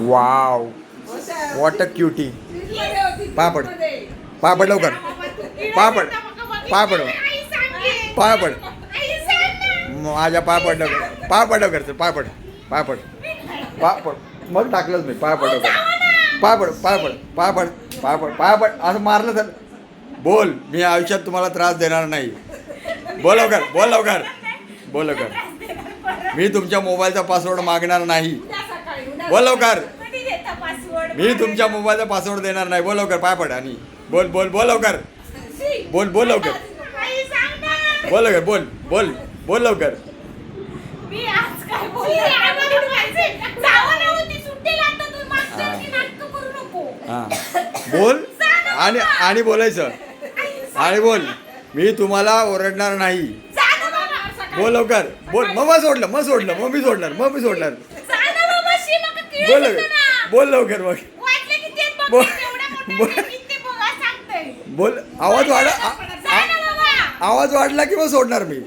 Wow, what a cutie. Papad papad लवकर, पापड पापड पापड माझ्या पापड लवकर, पापड लवकर चल, पापड पापड पापड मग टाकलंच मी. पापड लवकर, पापड पापड पापड पापड पापड असं मारलं तर बोल. मी आयुष्यात तुम्हाला त्रास देणार नाही. बोल लवकर, बोल लवकर, बोल लवकर. मी तुमच्या मोबाईलचा पासवर्ड मागणार नाही. बोल लवकर. मी तुमच्या मोबाईलचा पासवर्ड देणार नाही. बोल लवकर, पापड. आणि बोल बोल बोल लवकर, बोल बोल लवकर, बोल लवकर, बोल बोल बोल लवकर. हां बोल. आणि आणि बोलायचं आणि बोल. मी तुम्हाला ओरडणार नाही. बोल लवकर, बोल. मग सोडलं, मग सोडलं, मग मी सोडणार, मग मी सोडणार. बोल लवकर, बोल लवकर. मग बोल बोल. आवाज वाढला, आवाज वाढला की मग सोडणार मी.